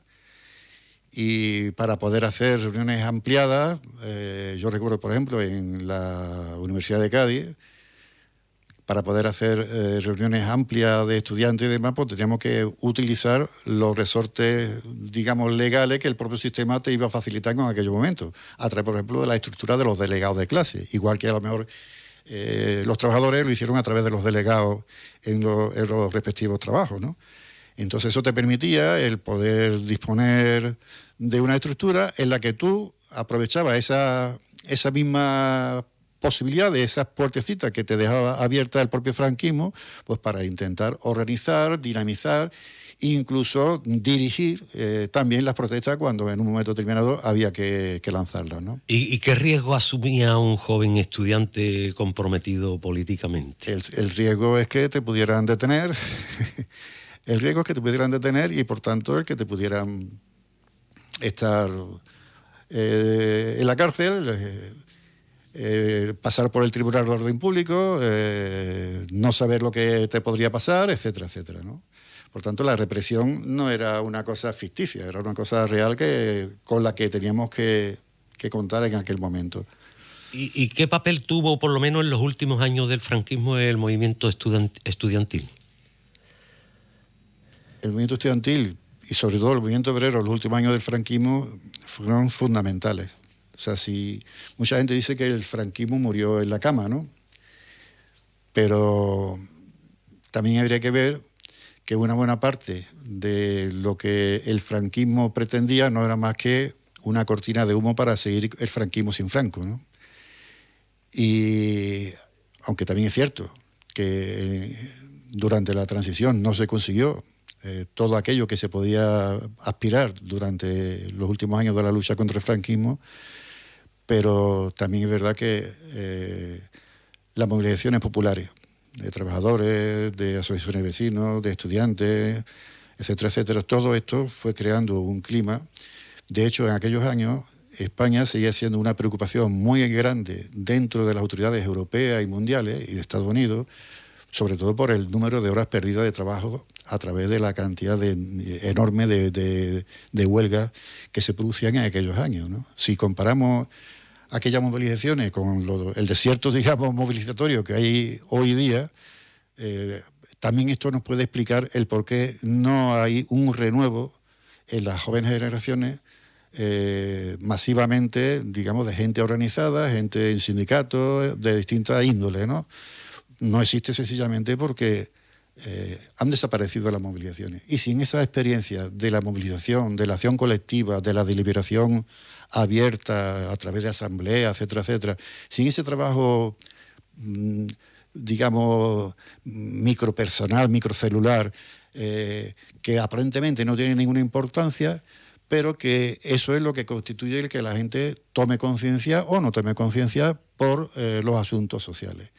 Speaker 2: y para poder hacer reuniones ampliadas, yo recuerdo, por ejemplo, en la Universidad de Cádiz, para poder hacer reuniones amplias de estudiantes y demás, pues teníamos que utilizar los resortes, digamos, legales que el propio sistema te iba a facilitar en aquellos momentos, a través, por ejemplo, de la estructura de los delegados de clase, igual que a lo mejor los trabajadores lo hicieron a través de los delegados en los respectivos trabajos, ¿no? Entonces eso te permitía el poder disponer de una estructura en la que tú aprovechabas esa misma posibilidad de esas puertecitas que te dejaba abierta el propio franquismo, pues para intentar organizar, dinamizar incluso dirigir también las protestas cuando en un momento determinado había que lanzarlas, ¿no?
Speaker 1: ¿Y qué riesgo asumía un joven estudiante comprometido políticamente?
Speaker 2: El riesgo es que te pudieran detener, el riesgo es que te pudieran detener y por tanto el que te pudieran estar en la cárcel, pasar por el Tribunal de Orden Público, no saber lo que te podría pasar, etcétera, etcétera, ¿no? Por tanto, la represión no era una cosa ficticia, era una cosa real con la que teníamos que contar en aquel momento.
Speaker 1: ¿Y qué papel tuvo, por lo menos en los últimos años del franquismo, el movimiento estudiantil?
Speaker 2: El movimiento estudiantil y sobre todo el movimiento obrero en los últimos años del franquismo fueron fundamentales. O sea, si mucha gente dice que el franquismo murió en la cama, ¿no? Pero también habría que ver que una buena parte de lo que el franquismo pretendía no era más que una cortina de humo para seguir el franquismo sin Franco, ¿no? Y aunque también es cierto que durante la transición no se consiguió todo aquello que se podía aspirar durante los últimos años de la lucha contra el franquismo, pero también es verdad que las movilizaciones populares de trabajadores, de asociaciones de vecinos, de estudiantes, etcétera, etcétera, todo esto fue creando un clima. De hecho, en aquellos años España seguía siendo una preocupación muy grande dentro de las autoridades europeas y mundiales y de Estados Unidos, sobre todo por el número de horas perdidas de trabajo a través de la cantidad enorme de huelgas que se producían en aquellos años, ¿no? Si comparamos aquellas movilizaciones con el desierto, digamos, movilizatorio que hay hoy día, también esto nos puede explicar el por qué no hay un renuevo en las jóvenes generaciones masivamente, digamos, de gente organizada, gente en sindicatos de distintas índoles, ¿no? No existe sencillamente porque han desaparecido las movilizaciones. Y sin esa experiencia de la movilización, de la acción colectiva, de la deliberación abierta a través de asambleas, etcétera, etcétera, sin ese trabajo, digamos, micropersonal, microcelular, que aparentemente no tiene ninguna importancia, pero que eso es lo que constituye el que la gente tome conciencia o no tome conciencia por los asuntos sociales.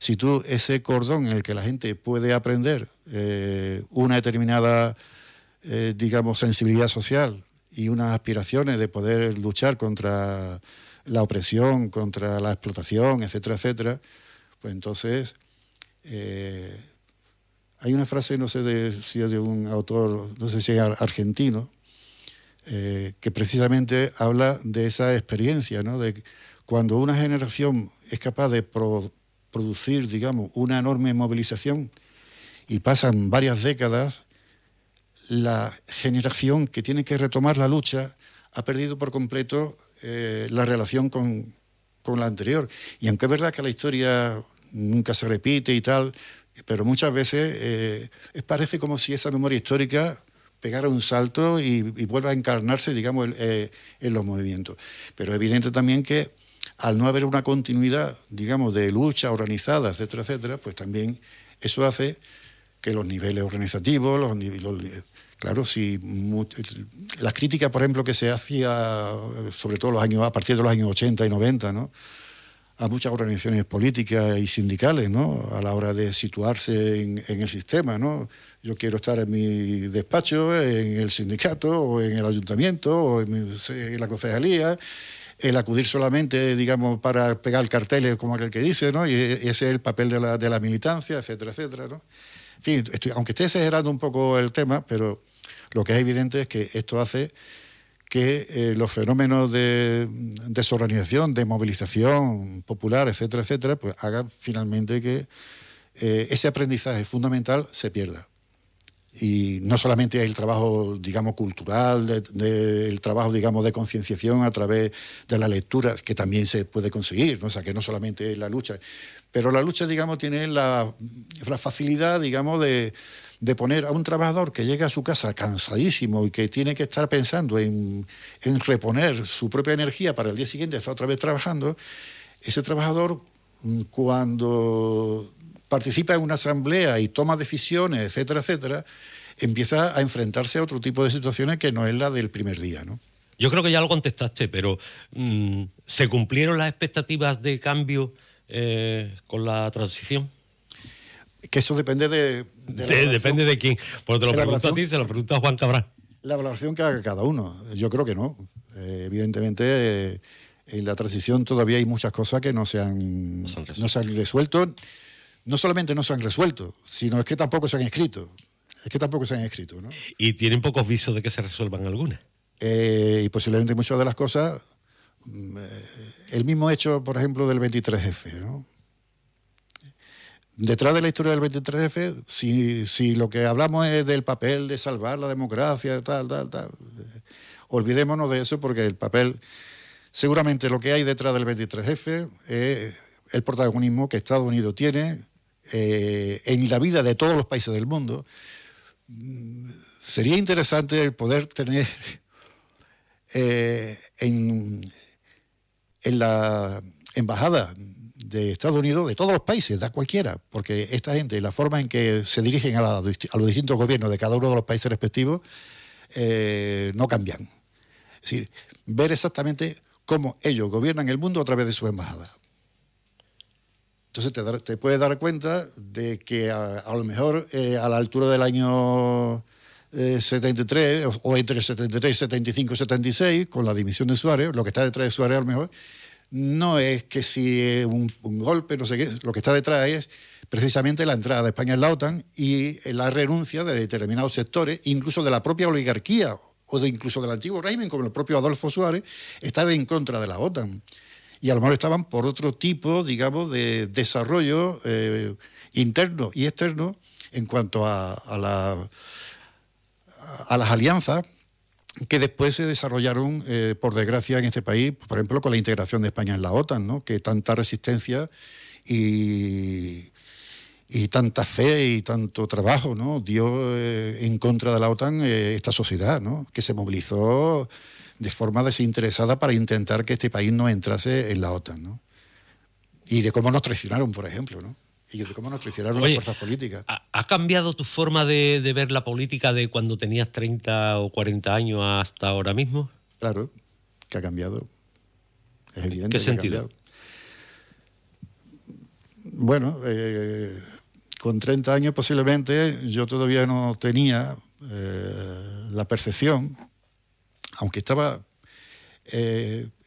Speaker 2: Si tú ese cordón en el que la gente puede aprender una determinada, digamos, sensibilidad social y unas aspiraciones de poder luchar contra la opresión, contra la explotación, etcétera, etcétera, pues entonces hay una frase, no sé si es de un autor, no sé si es argentino, que precisamente habla de esa experiencia, ¿no? De cuando una generación es capaz de producir, digamos, una enorme movilización y pasan varias décadas, la generación que tiene que retomar la lucha ha perdido por completo la relación con la anterior. Y aunque es verdad que la historia nunca se repite y tal, pero muchas veces parece como si esa memoria histórica pegara un salto y vuelva a encarnarse, digamos, en los movimientos. Pero es evidente también que al no haber una continuidad, digamos, de lucha organizada, etcétera, etcétera, pues también eso hace que los niveles organizativos, claro, si las críticas, por ejemplo, que se hacía, sobre todo a partir de los años 80 y 90, ¿no?, a muchas organizaciones políticas y sindicales, ¿no?, a la hora de situarse en el sistema, ¿no? Yo quiero estar en mi despacho, en el sindicato, o en el ayuntamiento, o en la concejalía, el acudir solamente, digamos, para pegar carteles como aquel que dice, ¿no? Y ese es el papel de la militancia, etcétera, etcétera, ¿no? En fin, aunque esté exagerando un poco el tema, pero lo que es evidente es que esto hace que los fenómenos de desorganización, de movilización popular, etcétera, etcétera, pues hagan finalmente que ese aprendizaje fundamental se pierda. Y no solamente el trabajo, digamos, cultural, el trabajo, digamos, de concienciación a través de la lectura, que también se puede conseguir, ¿no? O sea, que no solamente es la lucha. Pero la lucha, digamos, tiene la facilidad, digamos, de poner a un trabajador que llega a su casa cansadísimo y que tiene que estar pensando en reponer su propia energía para el día siguiente estar otra vez trabajando. Ese trabajador, cuando participa en una asamblea y toma decisiones, etcétera, etcétera, empieza a enfrentarse a otro tipo de situaciones que no es la del primer día, ¿no?
Speaker 1: Yo creo que ya lo contestaste, pero ¿se cumplieron las expectativas de cambio con la transición?
Speaker 2: Que eso depende
Speaker 1: depende de quién. Porque te lo pregunto a ti, se lo pregunto a Juan Cabral.
Speaker 2: La valoración que haga cada uno. Yo creo que no. Evidentemente, en la transición todavía hay muchas cosas que no se han resuelto. No solamente no se han resuelto, sino es que tampoco se han escrito. ¿No?
Speaker 1: Y tienen pocos visos de que se resuelvan algunas.
Speaker 2: Y posiblemente muchas de las cosas, el mismo hecho, por ejemplo, del 23F, ¿no? Detrás de la historia del 23F, si lo que hablamos es del papel de salvar la democracia, tal, olvidémonos de eso, porque el papel, seguramente lo que hay detrás del 23F es el protagonismo que Estados Unidos tiene en la vida de todos los países del mundo. Sería interesante el poder tener en la embajada de Estados Unidos, de todos los países, da cualquiera, porque esta gente, la forma en que se dirigen a los distintos gobiernos de cada uno de los países respectivos, no cambian. Es decir, ver exactamente cómo ellos gobiernan el mundo a través de sus embajadas. Entonces te puedes dar cuenta de que a lo mejor a la altura del año 73, o entre 73, 75, 76, con la dimisión de Suárez, lo que está detrás de Suárez a lo mejor, no es que si un golpe, no sé qué, lo que está detrás es precisamente la entrada de España en la OTAN y la renuncia de determinados sectores, incluso de la propia oligarquía o incluso del antiguo régimen, como el propio Adolfo Suárez, está en contra de la OTAN. Y a lo mejor estaban por otro tipo, digamos, de desarrollo interno y externo en cuanto a las alianzas que después se desarrollaron, por desgracia, en este país, por ejemplo, con la integración de España en la OTAN, ¿no? Que tanta resistencia y tanta fe y tanto trabajo, ¿no? dio en contra de la OTAN esta sociedad, ¿no? Que se movilizó de forma desinteresada para intentar que este país no entrase en la OTAN, ¿no? Y de cómo nos traicionaron, por ejemplo, ¿no? Y de cómo nos traicionaron las fuerzas políticas.
Speaker 1: ¿Ha cambiado tu forma de ver la política de cuando tenías 30 o 40 años hasta ahora mismo?
Speaker 2: Claro, que ha cambiado. Es evidente.
Speaker 1: ¿Qué sentido?
Speaker 2: Bueno, con 30 años posiblemente yo todavía no tenía la percepción, aunque estaba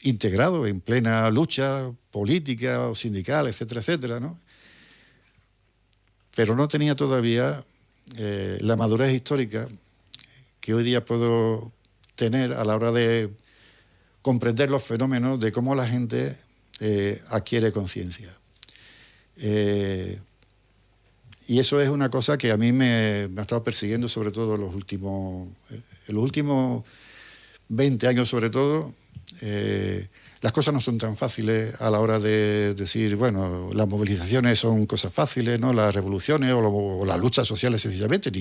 Speaker 2: integrado en plena lucha política o sindical, etcétera, etcétera, ¿no? Pero no tenía todavía la madurez histórica que hoy día puedo tener a la hora de comprender los fenómenos de cómo la gente adquiere conciencia. Y eso es una cosa que a mí me ha estado persiguiendo sobre todo en los últimos 20 años sobre todo. Las cosas no son tan fáciles a la hora de decir, bueno, las movilizaciones son cosas fáciles, ¿no? Las revoluciones o las luchas sociales sencillamente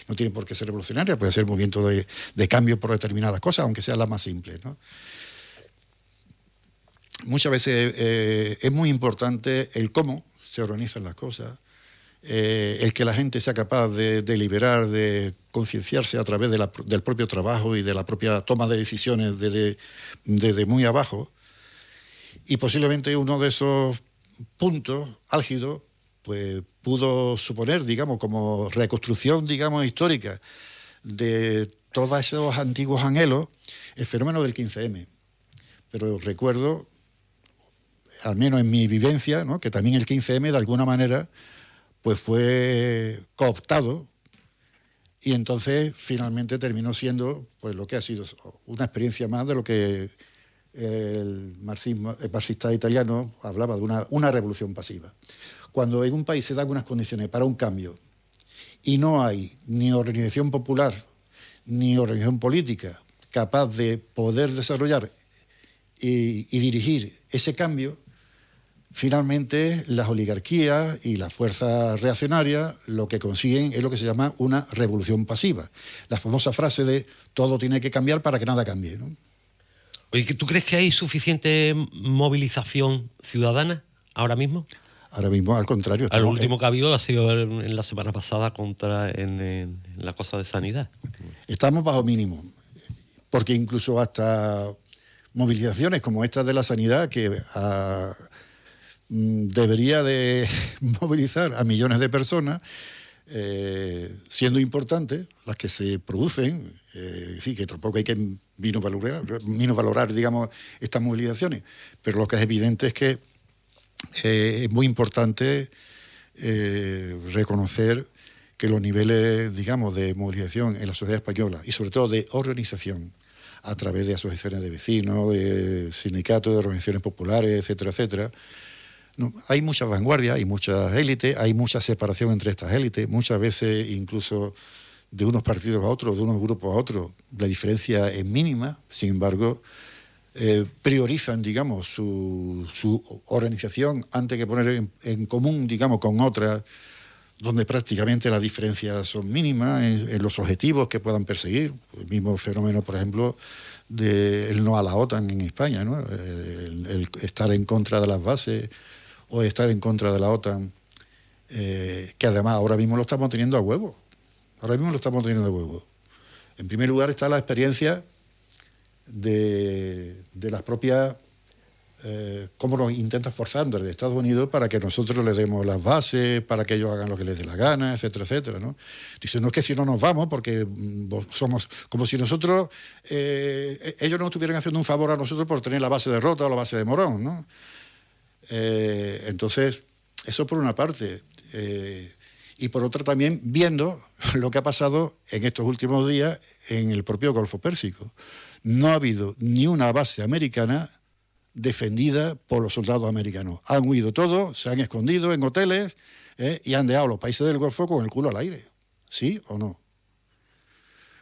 Speaker 2: no tienen por qué ser revolucionarias, puede ser movimiento de cambio por determinadas cosas, aunque sean las más simples, ¿no? Muchas veces es muy importante el cómo se organizan las cosas, el que la gente sea capaz de deliberar, de concienciarse a través del propio trabajo y de la propia toma de decisiones desde muy abajo. Y posiblemente uno de esos puntos álgidos pues, pudo suponer, digamos, como reconstrucción, digamos, histórica de todos esos antiguos anhelos, el fenómeno del 15M. Pero recuerdo, al menos en mi vivencia, ¿no? Que también el 15M, de alguna manera, pues fue cooptado y entonces finalmente terminó siendo pues, lo que ha sido una experiencia más de lo que el marxista italiano hablaba de una revolución pasiva. Cuando en un país se dan unas condiciones para un cambio y no hay ni organización popular ni organización política capaz de poder desarrollar y dirigir ese cambio, finalmente las oligarquías y las fuerzas reaccionarias lo que consiguen es lo que se llama una revolución pasiva. La famosa frase de todo tiene que cambiar para que nada cambie, ¿no?
Speaker 1: Oye, ¿tú crees que hay suficiente movilización ciudadana ahora mismo?
Speaker 2: Ahora mismo, al contrario.
Speaker 1: El último que ha habido ha sido en la semana pasada en la cosa de sanidad.
Speaker 2: Estamos bajo mínimo, porque incluso hasta movilizaciones como esta de la sanidad, que debería de movilizar a millones de personas, siendo importantes las que se producen, sí, que tampoco hay que minusvalorar, digamos, estas movilizaciones, pero lo que es evidente es que es muy importante reconocer que los niveles, digamos, de movilización en la sociedad española y sobre todo de organización a través de asociaciones de vecinos, de sindicatos, de organizaciones populares, etcétera, etcétera. No, hay muchas vanguardias, hay muchas élites, hay mucha separación entre estas élites, muchas veces incluso de unos partidos a otros, de unos grupos a otros, la diferencia es mínima, sin embargo, priorizan, digamos, su organización antes que poner en común, digamos, con otras, donde prácticamente las diferencias son mínimas en los objetivos que puedan perseguir. El mismo fenómeno, por ejemplo, del no a la OTAN en España, ¿no? El estar en contra de las bases o estar en contra de la OTAN, que además ahora mismo lo estamos teniendo a huevo. Ahora mismo lo estamos teniendo a huevo. En primer lugar está la experiencia de las propias, cómo nos intentan forzar desde Estados Unidos para que nosotros les demos las bases, para que ellos hagan lo que les dé la gana, etcétera, etcétera, ¿no? Dicen, no es que si no nos vamos, porque somos como si nosotros, ellos nos estuvieran haciendo un favor a nosotros por tener la base de Rota o la base de Morón, ¿no? Entonces, eso por una parte. Y por otra también viendo lo que ha pasado en estos últimos días en el propio Golfo Pérsico. No ha habido ni una base americana defendida por los soldados americanos. Han huido todos, se han escondido en hoteles y han dejado a los países del Golfo con el culo al aire. ¿Sí o no?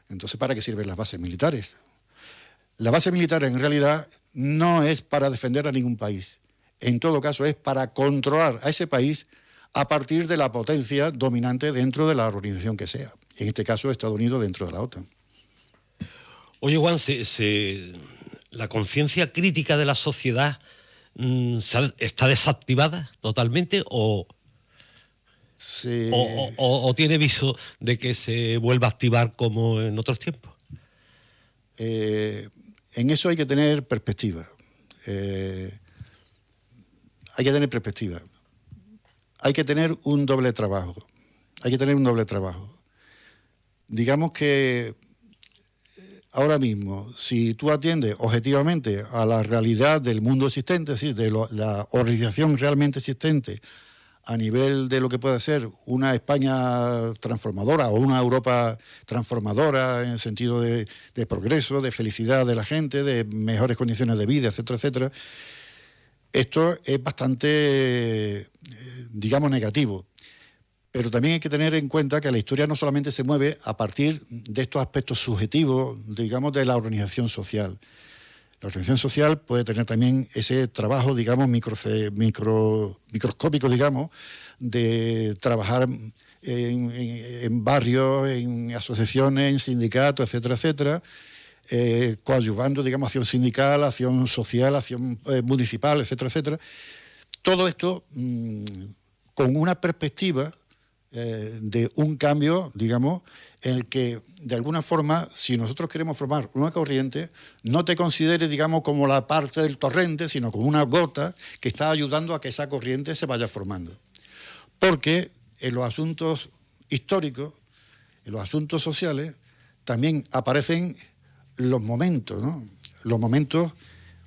Speaker 2: Entonces, ¿para qué sirven las bases militares? La base militar en realidad no es para defender a ningún país. En todo caso es para controlar a ese país a partir de la potencia dominante dentro de la organización que sea. En este caso, Estados Unidos dentro de la OTAN.
Speaker 1: Oye, Juan, ¿la conciencia crítica de la sociedad está desactivada totalmente o tiene viso de que se vuelva a activar como en otros tiempos?
Speaker 2: En eso hay que tener perspectiva. Hay que tener perspectiva. Hay que tener un doble trabajo. Digamos que ahora mismo, si tú atiendes objetivamente a la realidad del mundo existente, es decir, de la organización realmente existente a nivel de lo que puede ser una España transformadora o una Europa transformadora en el sentido de progreso, de felicidad de la gente, de mejores condiciones de vida, etcétera, etcétera, esto es bastante, digamos, negativo. Pero también hay que tener en cuenta que la historia no solamente se mueve a partir de estos aspectos subjetivos, digamos, de la organización social. La organización social puede tener también ese trabajo, digamos, microscópico, digamos, de trabajar en barrios, en asociaciones, en sindicatos, etcétera, etcétera, coadyuvando, digamos, acción sindical, acción social, acción municipal, etcétera, etcétera. Todo esto con una perspectiva de un cambio, digamos, en el que, de alguna forma, si nosotros queremos formar una corriente, no te consideres, digamos, como la parte del torrente, sino como una gota que está ayudando a que esa corriente se vaya formando. Porque en los asuntos históricos, en los asuntos sociales, también aparecen los momentos, ¿no? Los momentos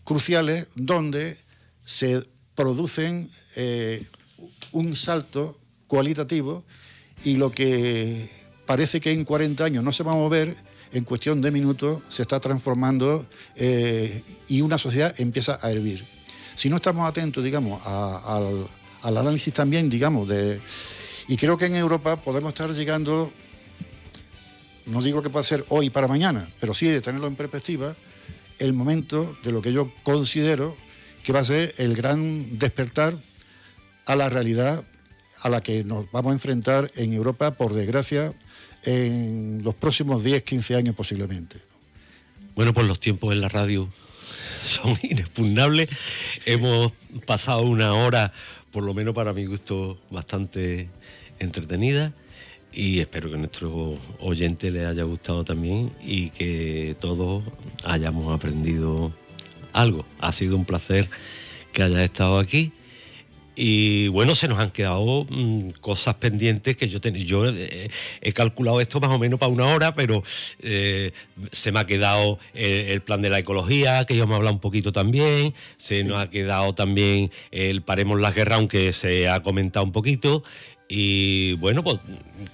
Speaker 2: cruciales donde se producen un salto cualitativo y lo que parece que en 40 años no se va a mover, en cuestión de minutos se está transformando y una sociedad empieza a hervir. Si no estamos atentos, digamos, al análisis también, digamos, y creo que en Europa podemos estar llegando, no digo que pueda ser hoy para mañana, pero sí de tenerlo en perspectiva, el momento de lo que yo considero que va a ser el gran despertar a la realidad a la que nos vamos a enfrentar en Europa, por desgracia, en los próximos 10, 15 años posiblemente.
Speaker 1: Bueno, pues los tiempos en la radio son inexpugnables. Hemos pasado una hora por lo menos para mi gusto, bastante entretenida. Y espero que a nuestros oyentes les haya gustado también y que todos hayamos aprendido algo. Ha sido un placer que hayas estado aquí. Y bueno, se nos han quedado cosas pendientes que yo he calculado esto más o menos para 1 hora, pero se me ha quedado el plan de la ecología, que yo me he hablado un poquito también. Se nos ha quedado también el Paremos las Guerras, aunque se ha comentado un poquito. Y bueno, pues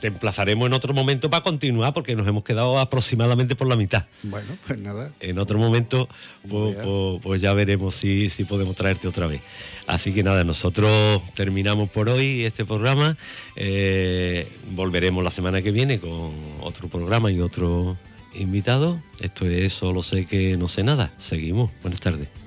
Speaker 1: te emplazaremos en otro momento para continuar, porque nos hemos quedado aproximadamente por la mitad.
Speaker 2: Bueno, pues nada.
Speaker 1: En otro momento pues ya veremos si podemos traerte otra vez. Así que nada, nosotros terminamos por hoy este programa. Volveremos la semana que viene con otro programa y otro invitado. Esto es Solo sé que no sé nada. Seguimos. Buenas tardes.